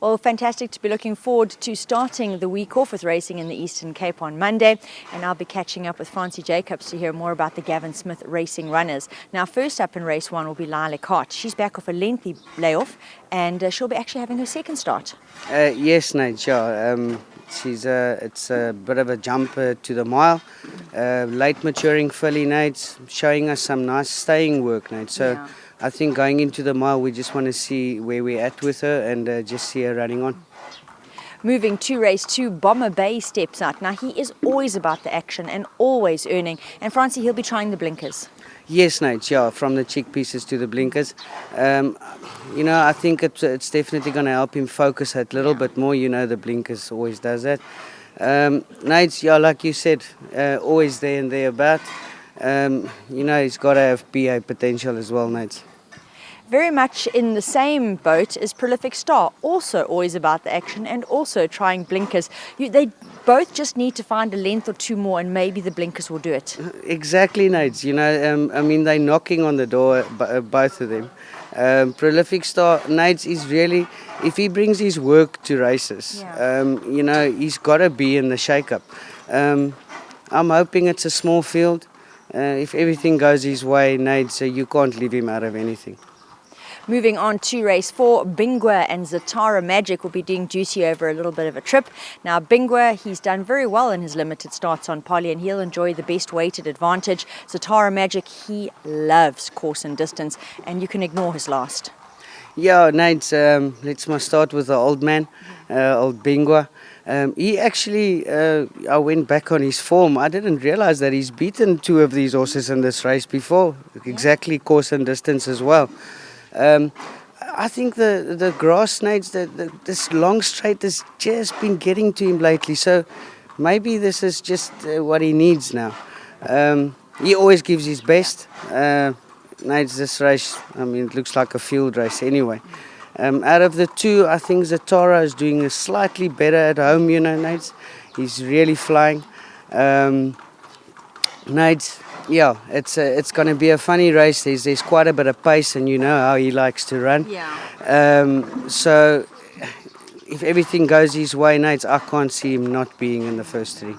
Well, fantastic to be looking forward to starting the week off with racing in the Eastern Cape on Monday. And I'll be catching up with Francie Jacobs to hear more about the Gavin Smith racing runners. Now, first up in race one will be Lila Hart. She's back off a lengthy layoff and she'll be actually having her second start. Yes, Nate, yeah. It's a bit of a jump to the mile. Late maturing filly, Nate, showing us some nice staying work, Nate. So Yeah. I think going into the mile, we just want to see where we're at with her and just see her running on. Moving to race two, Bomber Bay steps out. Now, he is always about the action and always earning. And Francie, he'll be trying the blinkers. Yes, Nate, yeah, from the cheek pieces to the blinkers. I think it's definitely going to help him focus a little bit more. The blinkers always does that. Nate, yeah, like you said, always there and thereabout. He's got to have BA potential as well, Nate. Very much in the same boat is Prolific Star, also always about the action and also trying blinkers. They both just need to find a length or two more and maybe the blinkers will do it. Exactly, Nate. They're knocking on the door, both of them. Prolific Star, Nate is really, if he brings his work to races, he's got to be in the shake-up. I'm hoping it's a small field. If everything goes his way, Nate, so you can't leave him out of anything. Moving on to race four, Bingwa and Zatara Magic will be doing duty over a little bit of a trip. Now, Bingwa, he's done very well in his limited starts on Polly and he'll enjoy the best weighted advantage. Zatara Magic, he loves course and distance and you can ignore his last. Yeah, Nate, let's start with the old man, old Bingwa. He actually, I went back on his form. I didn't realize that he's beaten two of these horses in this race before, exactly course and distance as well. I think the grass, Nate, this long straight has just been getting to him lately. So maybe this is just what he needs now. He always gives his best. Nate, this race, it looks like a field race anyway. Out of the two, I think Zatara is doing slightly better at home, Nate. He's really flying. Nate, yeah, it's going to be a funny race. There's quite a bit of pace, and you know how he likes to run. Yeah. So if everything goes his way, Nate, I can't see him not being in the first three.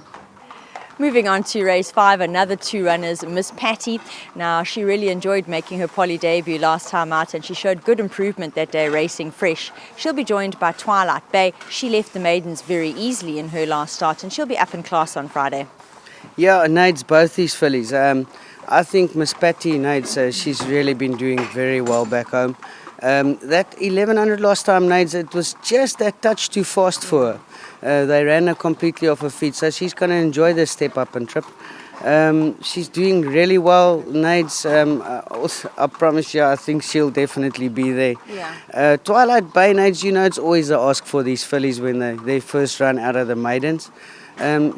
Moving on to race five, another two runners, Miss Patty. Now, she really enjoyed making her Polly debut last time out and she showed good improvement that day racing fresh. She'll be joined by Twilight Bay. She left the maidens very easily in her last start and she'll be up in class on Friday. Yeah, Nate's both these fillies. I think Miss Patty, Nate, she's really been doing very well back home. That 1100 last time, Nate, it was just that touch too fast for her. They ran her completely off her feet, so she's going to enjoy the step up and trip. She's doing really well, Nate. I promise you, I think she'll definitely be there. Yeah. Twilight Bay, Nate, it's always a ask for these fillies when they first run out of the maidens.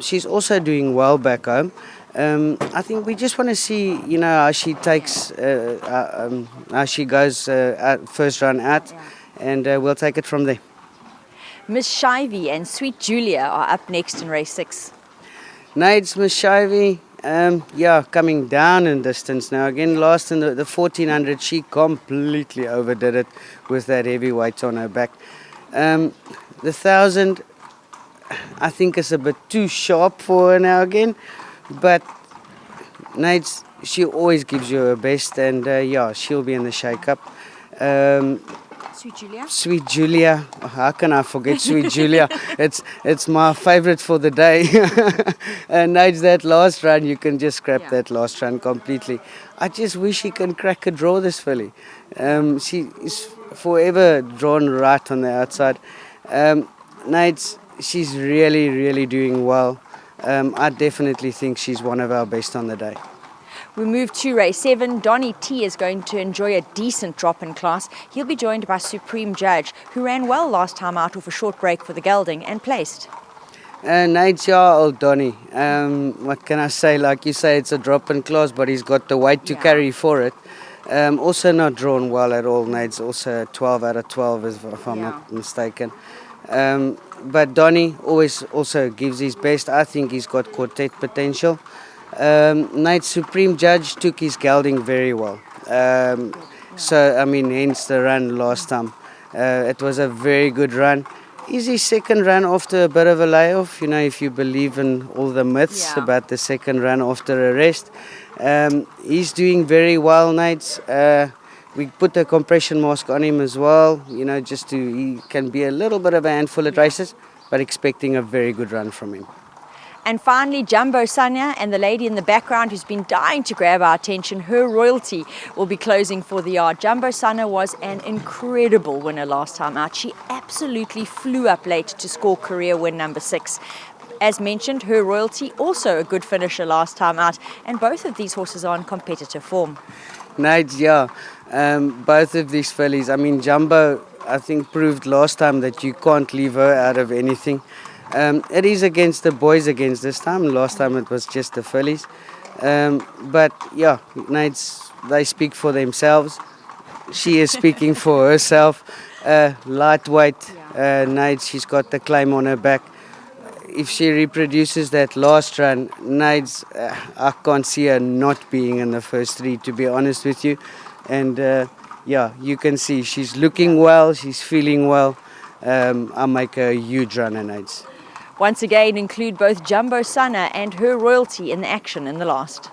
She's also doing well back home. I think we just want to see, how she takes, how she goes first run out, and we'll take it from there. Miss Shivey and Sweet Julia are up next in race six. Nate's Miss Shivey, coming down in distance now. Again, last in the 1400, she completely overdid it with that heavy weight on her back. The 1000, I think, is a bit too sharp for her now again. But Nate, she always gives you her best, and she'll be in the shake-up. Sweet Julia? Sweet Julia, how can I forget Sweet Julia? It's my favorite for the day. And Nate, that last run, you can just scrap that last run completely. I just wish he can crack a draw, this filly. She is forever drawn right on the outside. Nate, she's really, really doing well. I definitely think she's one of our best on the day. We move to race 7. Donnie T is going to enjoy a decent drop in class. He'll be joined by Supreme Judge, who ran well last time out with a short break for the gelding and placed. Nate's old Donnie. What can I say? Like you say, it's a drop in class, but he's got the weight to carry for it. Also not drawn well at all, Nate's also 12 out of 12, if I'm not mistaken. But Donnie always also gives his best. I think he's got quartet potential. Nate, Supreme Judge took his gelding very well. Hence the run last time. It was a very good run. Easy second run after a bit of a layoff, if you believe in all the myths Yeah. about the second run after a rest. He's doing very well, Nates. We put a compression mask on him as well, just he can be a little bit of a handful at races, but expecting a very good run from him. And finally, Jumbo Sanya and the lady in the background who's been dying to grab our attention, Her Royalty, will be closing for the yard. Jumbo Sanya was an incredible winner last time out. She absolutely flew up late to score career win number 6. As mentioned, Her Royalty, also a good finisher last time out, and both of these horses are in competitive form. Nice, yeah. Both of these fillies. I mean, Jumbo, I think, proved last time that you can't leave her out of anything. It is against the boys against this time. Last time it was just the fillies. But yeah, Nights, they speak for themselves. She is speaking for herself. Lightweight, Nights, she's got the claim on her back. If she reproduces that last run, Nights, I can't see her not being in the first 3, to be honest with you. And yeah, you can see she's looking well, she's feeling well. I make a huge runner, Nights. Once again, include both Jumbo Sanya and Her Royalty in the action in the last.